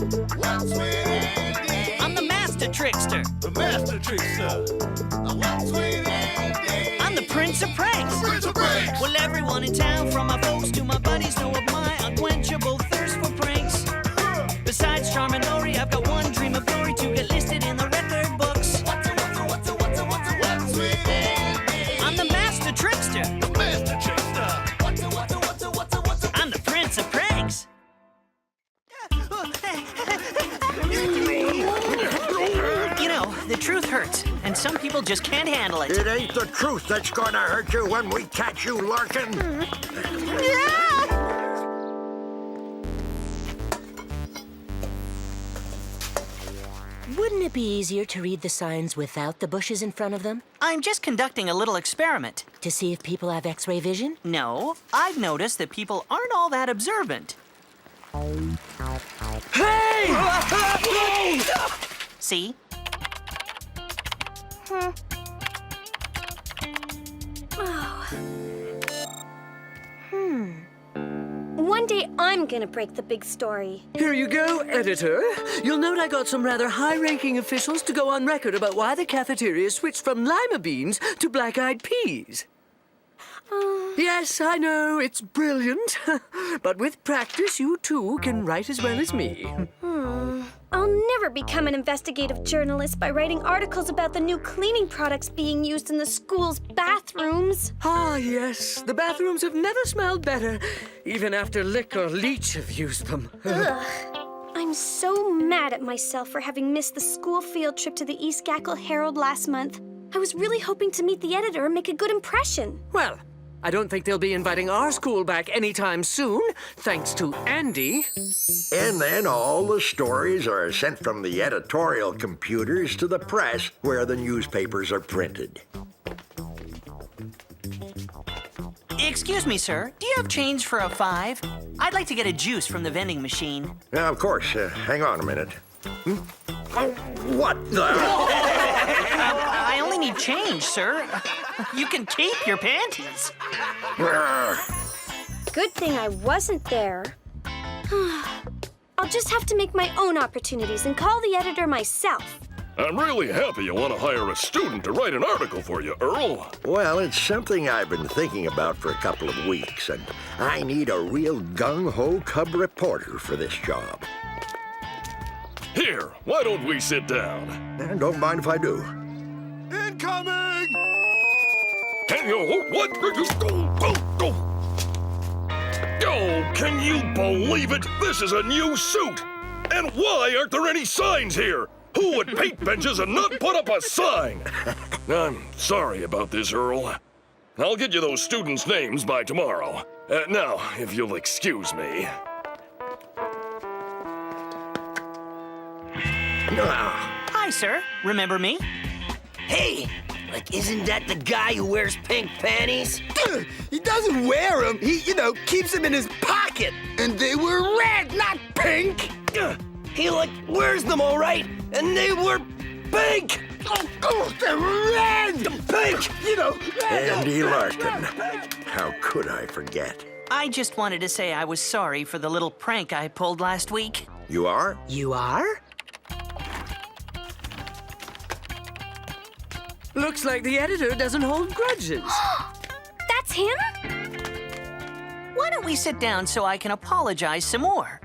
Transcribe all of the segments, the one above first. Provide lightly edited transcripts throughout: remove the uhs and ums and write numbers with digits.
What's with Andy? I'm the master trickster. The master trickster. What's with Andy? I'm the prince of pranks. Prince of pranks. Well, everyone in town, from my folks to my buddies, know of my unquenchable thirst for pranks. Besides charm and Lori, I've got one dream of glory to get listed in the record books. What's with Andy? I'm the master trickster. The master trickster. I'm the prince of pranks. You know, the truth hurts, and some people just can't handle it. It ain't the truth that's gonna hurt you when we catch you, Larkin. Wouldn't it be easier to read the signs without the bushes in front of them? I'm just conducting a little experiment. To see if people have X-ray vision? No, I've noticed that people aren't all that observant. Hey! See? One day I'm gonna break the big story. Here you go, editor. You'll note I got some rather high-ranking officials to go on record about why the cafeteria switched from lima beans to black-eyed peas. Yes, I know, it's brilliant. But with practice, you too can write as well as me. I'll never become an investigative journalist by writing articles about the new cleaning products being used in the school's bathrooms. Ah, yes, the bathrooms have never smelled better, even after Lick or Leech have used them. Ugh. I'm so mad at myself for having missed the school field trip to the East Gackle Herald last month. I was really hoping to meet the editor and make a good impression. Well, I don't think they'll be inviting our school back anytime soon, thanks to Andy. And then all the stories are sent from the editorial computers to the press, where the newspapers are printed. Excuse me, sir. Do you have change for a 5? I'd like to get a juice from the vending machine. Of course. Hang on a minute. Oh, what the? I only need change, sir. You can keep your panties. Good thing I wasn't there. I'll just have to make my own opportunities and call the editor myself. I'm really happy you want to hire a student to write an article for you, Earl. Well, it's something I've been thinking about for a couple of weeks, and I need a real gung-ho cub reporter for this job. Here, why don't we sit down? And don't mind if I do. Incoming! Can you... What? Go! Oh, can you believe it? This is a new suit! And why aren't there any signs here? Who would paint benches and not put up a sign? I'm sorry about this, Earl. I'll get you those students' names by tomorrow. Now, if you'll excuse me. Hi, sir. Remember me? Hey, isn't that the guy who wears pink panties? He doesn't wear them. He, keeps them in his pocket. And they were red, not pink. He, wears them all right, and they were pink. Oh, they're red. Pink. Andy Larkin. How could I forget? I just wanted to say I was sorry for the little prank I pulled last week. You are? You are? Looks like the editor doesn't hold grudges. That's him? Why don't we sit down so I can apologize some more?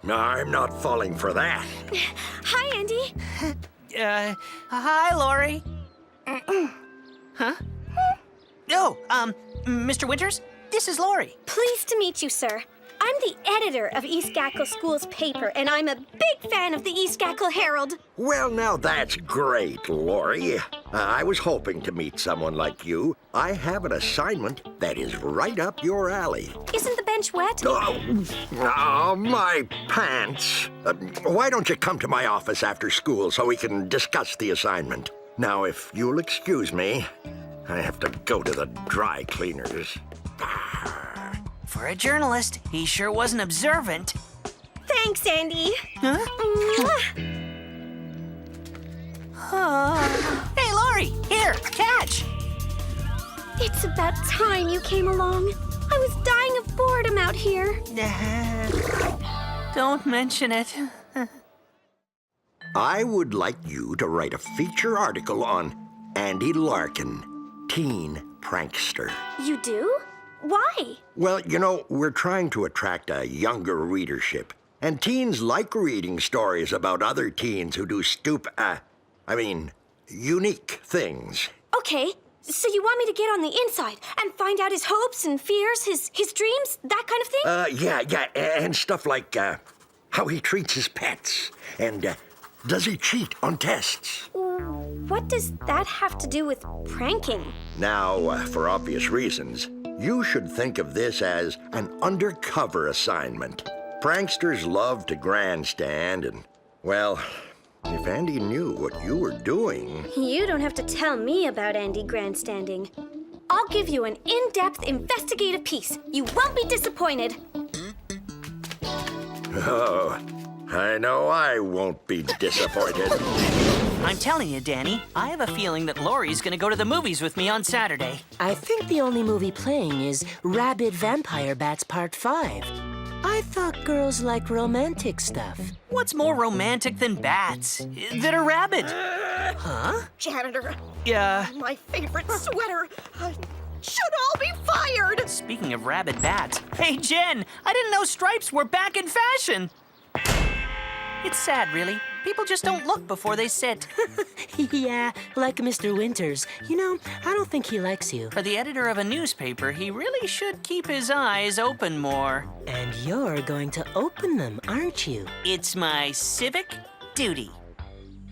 I'm not falling for that. Hi, Andy. Hi, Lori. Huh? Oh, Mr. Winters, this is Lori. Pleased to meet you, sir. I'm the editor of East Gackle School's paper, and I'm a big fan of the East Gackle Herald. Well, now that's great, Lori. I was hoping to meet someone like you. I have an assignment that is right up your alley. Isn't the bench wet? Oh, my pants. Why don't you come to my office after school so we can discuss the assignment? Now, if you'll excuse me, I have to go to the dry cleaners. For a journalist, he sure wasn't observant. Thanks, Andy. Huh? Hey, Lori, here, catch. It's about time you came along. I was dying of boredom out here. Don't mention it. I would like you to write a feature article on Andy Larkin, teen prankster. You do? Why? Well, you know, we're trying to attract a younger readership. And teens like reading stories about other teens who do unique things. Okay, so you want me to get on the inside and find out his hopes and fears, his dreams, that kind of thing? Yeah, and stuff like, how he treats his pets, and, does he cheat on tests? What does that have to do with pranking? Now, for obvious reasons, you should think of this as an undercover assignment. Pranksters love to grandstand, and, well, if Andy knew what you were doing... You don't have to tell me about Andy grandstanding. I'll give you an in-depth investigative piece. You won't be disappointed. Oh, I know I won't be disappointed. I'm telling you, Danny, I have a feeling that Laurie's gonna go to the movies with me on Saturday. I think the only movie playing is Rabid Vampire Bats Part 5. I thought girls liked romantic stuff. What's more romantic than bats that are rabid? Huh? Janitor. Yeah. My favorite sweater. Should all be fired. Speaking of rabid bats, hey, Jen, I didn't know stripes were back in fashion. It's sad, really. People just don't look before they sit. Yeah, like Mr. Winters. You know, I don't think he likes you. For the editor of a newspaper, he really should keep his eyes open more. And you're going to open them, aren't you? It's my civic duty.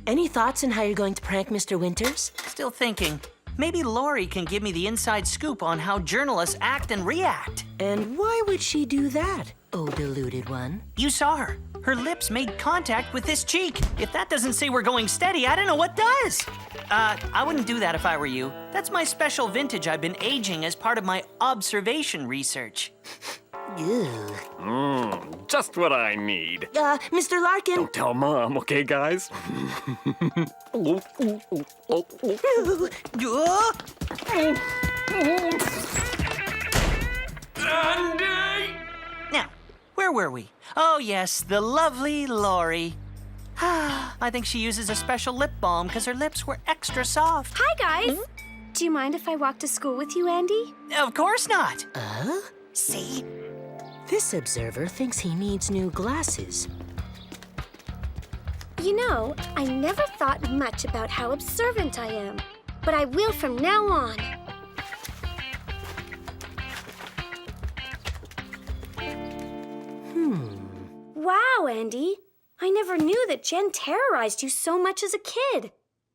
Any thoughts on how you're going to prank Mr. Winters? Still thinking. Maybe Laurie can give me the inside scoop on how journalists act and react. And why would she do that, oh deluded one? You saw her. Her lips made contact with this cheek. If that doesn't say we're going steady, I don't know what does. I wouldn't do that if I were you. That's my special vintage I've been aging as part of my observation research. Ew. Just what I need. Mr. Larkin. Don't tell Mom, okay, guys? Andy! Now, where were we? Oh, yes, the lovely Laurie. I think she uses a special lip balm because her lips were extra soft. Hi, guys. Do you mind if I walk to school with you, Andy? Of course not. See? This observer thinks he needs new glasses. You know, I never thought much about how observant I am, but I will from now on. Wow, Andy. I never knew that Jen terrorized you so much as a kid.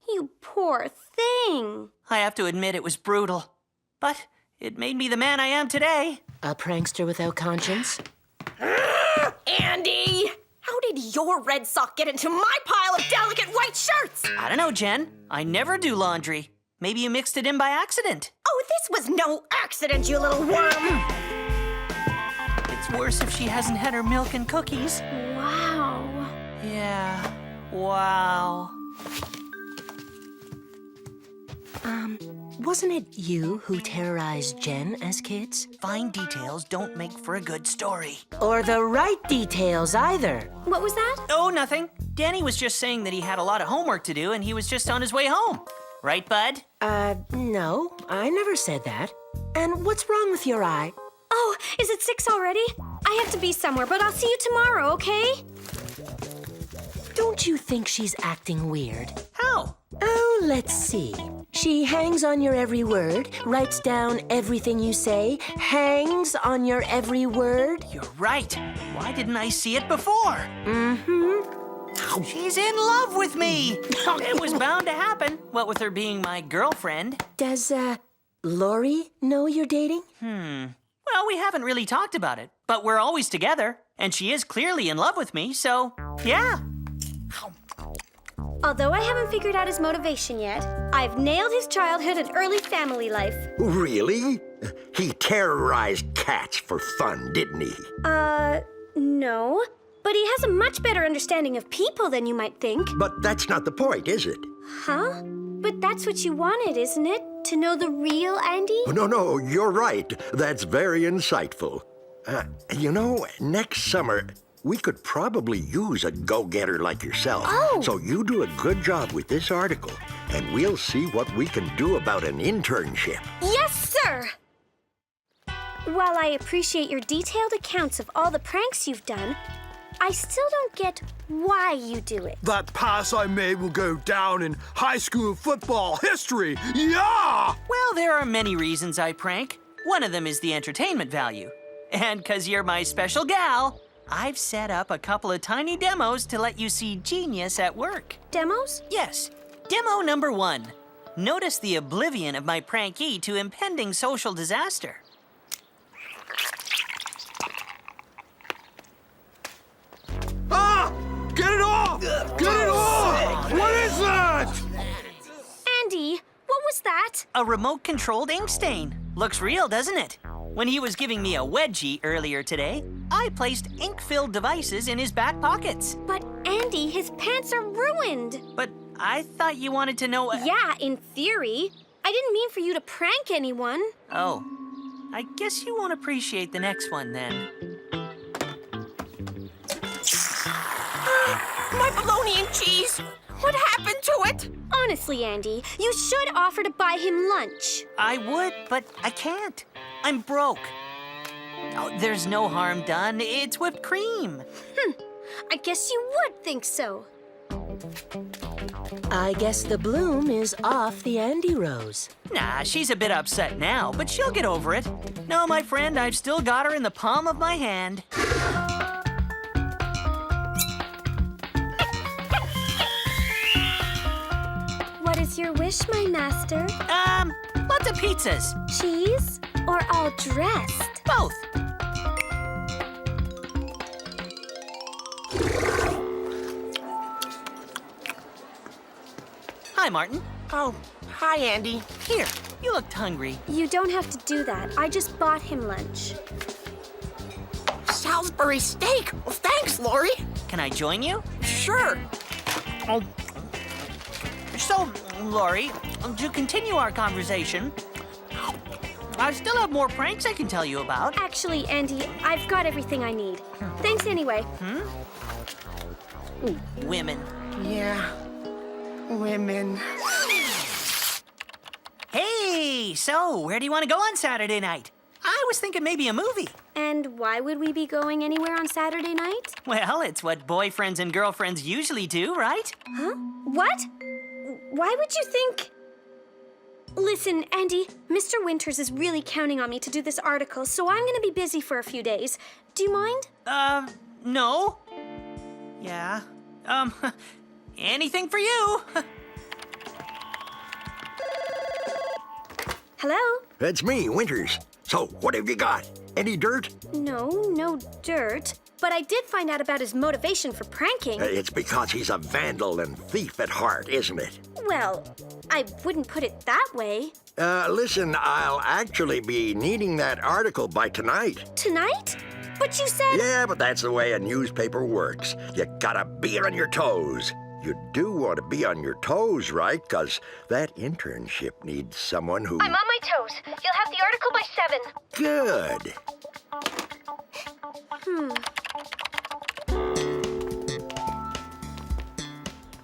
You poor thing. I have to admit it was brutal, but it made me the man I am today. A prankster without conscience? Andy! How did your red sock get into my pile of delicate white shirts? I don't know, Jen. I never do laundry. Maybe you mixed it in by accident. Oh, this was no accident, you little worm! It's worse if she hasn't had her milk and cookies. Wow. Yeah, wow. Wasn't it you who terrorized Jen as kids? Fine details don't make for a good story. Or the right details either. What was that? Oh, nothing. Danny was just saying that he had a lot of homework to do and he was just on his way home. Right, bud? No, I never said that. And what's wrong with your eye? Oh, is it 6 already? I have to be somewhere, but I'll see you tomorrow, okay? Don't you think she's acting weird? How? Oh, let's see. She hangs on your every word, writes down everything you say, hangs on your every word. You're right. Why didn't I see it before? Mm-hmm. She's in love with me. It was bound to happen, what with her being my girlfriend. Does, Laurie know you're dating? Well, we haven't really talked about it, but we're always together, and she is clearly in love with me, so yeah. Although I haven't figured out his motivation yet, I've nailed his childhood and early family life. Really? He terrorized cats for fun, didn't he? No. But he has a much better understanding of people than you might think. But that's not the point, is it? Huh? But that's what you wanted, isn't it? To know the real Andy? No, you're right. That's very insightful. You know, next summer, we could probably use a go-getter like yourself. Oh. So you do a good job with this article, and we'll see what we can do about an internship. Yes, sir! While I appreciate your detailed accounts of all the pranks you've done, I still don't get why you do it. That pass I made will go down in high school football history. Yeah! Well, there are many reasons I prank. One of them is the entertainment value. And 'cause you're my special gal, I've set up a couple of tiny demos to let you see genius at work. Demos? Yes. Demo number 1. Notice the oblivion of my prankee to impending social disaster. Ah! Get it off! Get it off! What is that? Andy, what was that? A remote-controlled ink stain. Looks real, doesn't it? When he was giving me a wedgie earlier today, I placed ink-filled devices in his back pockets. But Andy, his pants are ruined. But I thought you wanted to know... Yeah, in theory. I didn't mean for you to prank anyone. Oh. I guess you won't appreciate the next one, then. My bologna and cheese! What happened to it? Honestly, Andy, you should offer to buy him lunch. I would, but I can't. I'm broke. Oh, there's no harm done. It's whipped cream. I guess you would think so. I guess the bloom is off the Andy Rose. Nah, she's a bit upset now, but she'll get over it. No, my friend, I've still got her in the palm of my hand. What is your wish, my master? Lots of pizzas. Cheese or all dressed? Both. Hi, Martin. Oh, hi, Andy. Here, you looked hungry. You don't have to do that. I just bought him lunch. Salisbury steak. Well, thanks, Lori. Can I join you? Sure. Oh. So, Lori, to continue our conversation, I still have more pranks I can tell you about. Actually, Andy, I've got everything I need. Thanks anyway. Women. Yeah. Women. Hey, so where do you want to go on Saturday night? I was thinking maybe a movie. And why would we be going anywhere on Saturday night? Well, it's what boyfriends and girlfriends usually do, right? Huh? What? Why would you think... Listen, Andy, Mr. Winters is really counting on me to do this article, so I'm gonna be busy for a few days. Do you mind? No. Yeah. Anything for you. Hello? It's me, Winters. So, what have you got? Any dirt? No dirt. But I did find out about his motivation for pranking. It's because he's a vandal and thief at heart, isn't it? Well, I wouldn't put it that way. Listen, I'll actually be needing that article by tonight. Tonight? But you said... Yeah, but that's the way a newspaper works. You gotta be on your toes. You do want to be on your toes, right? Because that internship needs someone who... I'm on my toes. You'll have the article by 7. Good.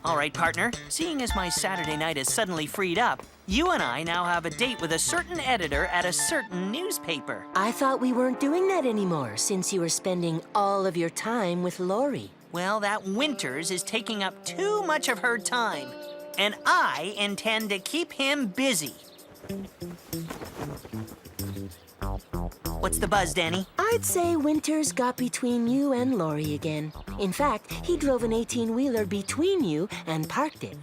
All right, partner. Seeing as my Saturday night is suddenly freed up, you and I now have a date with a certain editor at a certain newspaper. I thought we weren't doing that anymore since you were spending all of your time with Lori. Well, that Winters is taking up too much of her time, and I intend to keep him busy. What's the buzz, Danny? I'd say Winters got between you and Lori again. In fact, he drove an 18-wheeler between you and parked it.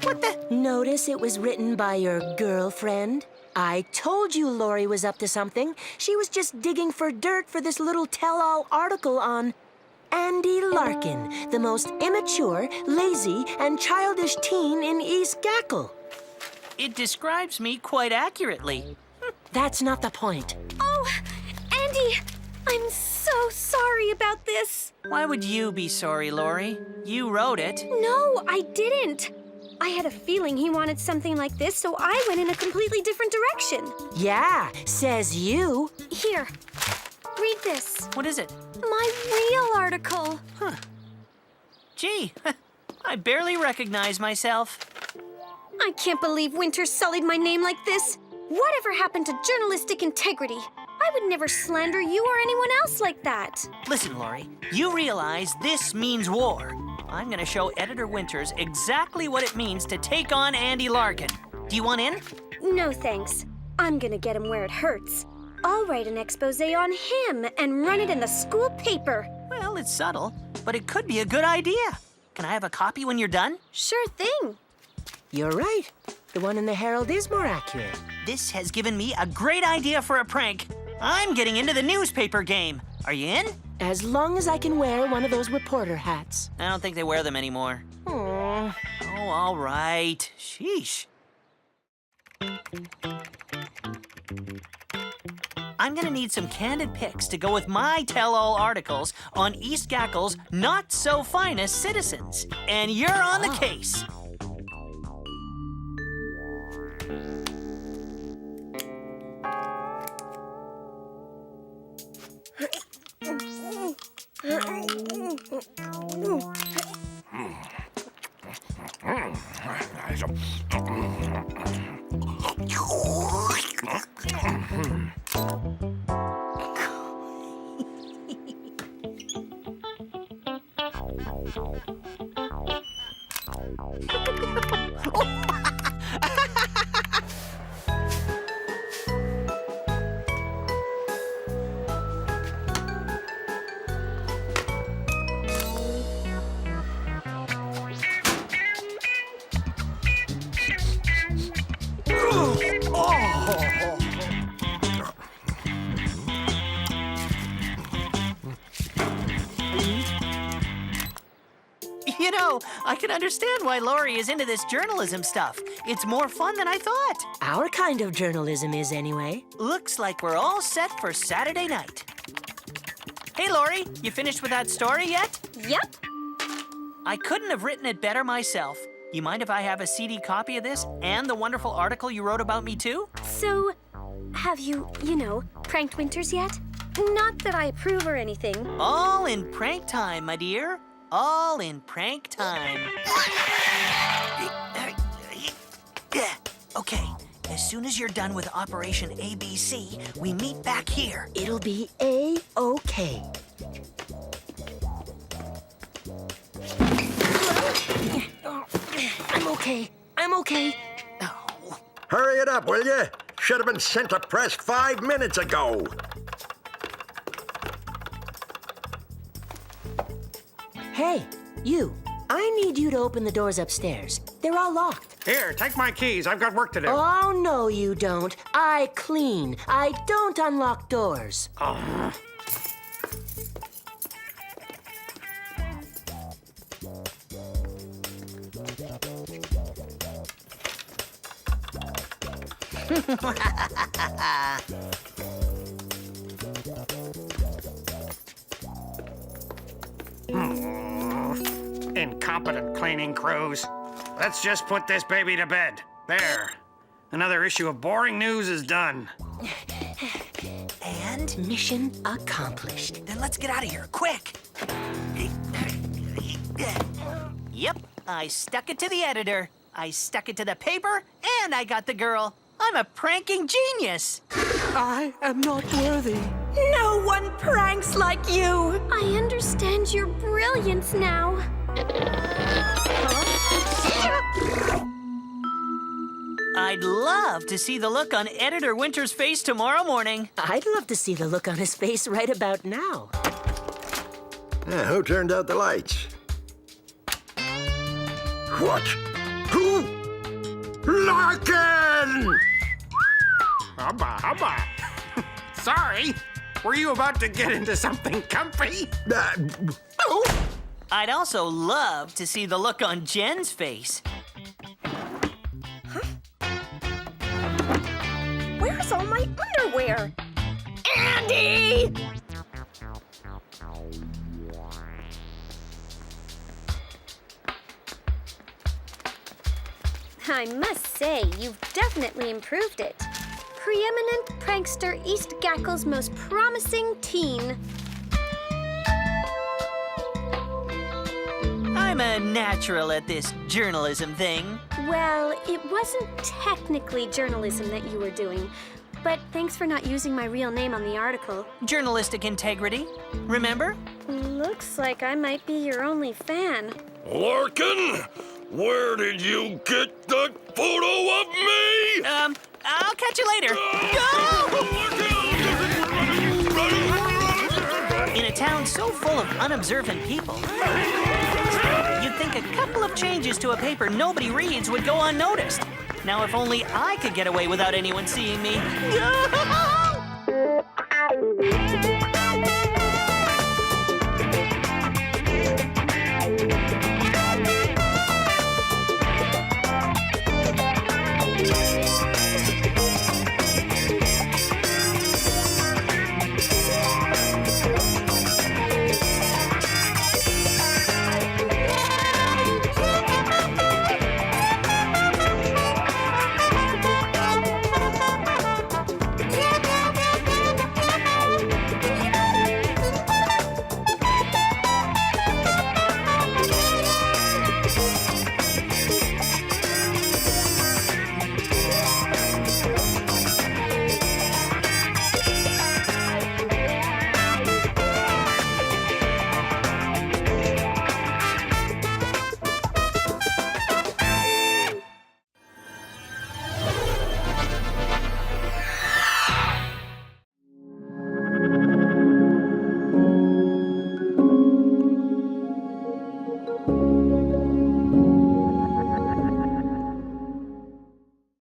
What the? Notice it was written by your girlfriend? I told you Lori was up to something. She was just digging for dirt for this little tell-all article on Andy Larkin, the most immature, lazy, and childish teen in East Gackle. It describes me quite accurately. That's not the point. Oh, Andy, I'm so sorry about this. Why would you be sorry, Lori? You wrote it. No, I didn't. I had a feeling he wanted something like this, so I went in a completely different direction. Yeah, says you. Here, read this. What is it? My real article. Gee, I barely recognize myself. I can't believe Winters sullied my name like this. Whatever happened to journalistic integrity? I would never slander you or anyone else like that. Listen, Laurie, you realize this means war. I'm gonna show Editor Winters exactly what it means to take on Andy Larkin. Do you want in? No, thanks. I'm gonna get him where it hurts. I'll write an expose on him and run it in the school paper. Well, it's subtle, but it could be a good idea. Can I have a copy when you're done? Sure thing. You're right. The one in the Herald is more accurate. This has given me a great idea for a prank. I'm getting into the newspaper game. Are you in? As long as I can wear one of those reporter hats. I don't think they wear them anymore. Aww. Oh, all right. Sheesh. I'm gonna need some candid pics to go with my tell-all articles on East Gackle's not-so-finest citizens. And you're on the case. You know, I can understand why Laurie is into this journalism stuff. It's more fun than I thought. Our kind of journalism is, anyway. Looks like we're all set for Saturday night. Hey, Laurie, you finished with that story yet? Yep. I couldn't have written it better myself. You mind if I have a CD copy of this and the wonderful article you wrote about me, too? So, have you, pranked Winters yet? Not that I approve or anything. All in prank time, my dear. All in prank time. Okay, as soon as you're done with Operation ABC, we meet back here. It'll be A-OK. I'm okay. Oh. Hurry it up, will you? Should have been sent to press 5 minutes ago. Hey, you. I need you to open the doors upstairs. They're all locked. Here, take my keys. I've got work to do. Oh, no, you don't. I clean. I don't unlock doors. Oh. Incompetent cleaning crews. Let's just put this baby to bed. There. Another issue of boring news is done. And? Mission accomplished. Then let's get out of here, quick. Yep, I stuck it to the editor. I stuck it to the paper, and I got the girl. I'm a pranking genius. I am not worthy. No one pranks like you. I understand your brilliance now. I'd love to see the look on Editor Winters' face tomorrow morning. I'd love to see the look on his face right about now. Who turned out the lights? What? Who? Larkin! Hubba. Sorry. Were you about to get into something comfy? I'd also love to see the look on Jen's face. Where's all my underwear? Andy! I must say, you've definitely improved it. Preeminent prankster East Gackle's most promising teen. I'm a natural at this journalism thing. Well, it wasn't technically journalism that you were doing, but thanks for not using my real name on the article. Journalistic integrity, remember? Looks like I might be your only fan. Larkin, where did you get that photo of me? I'll catch you later. In a town so full of unobservant people, you'd think a couple of changes to a paper nobody reads would go unnoticed. Now, if only I could get away without anyone seeing me.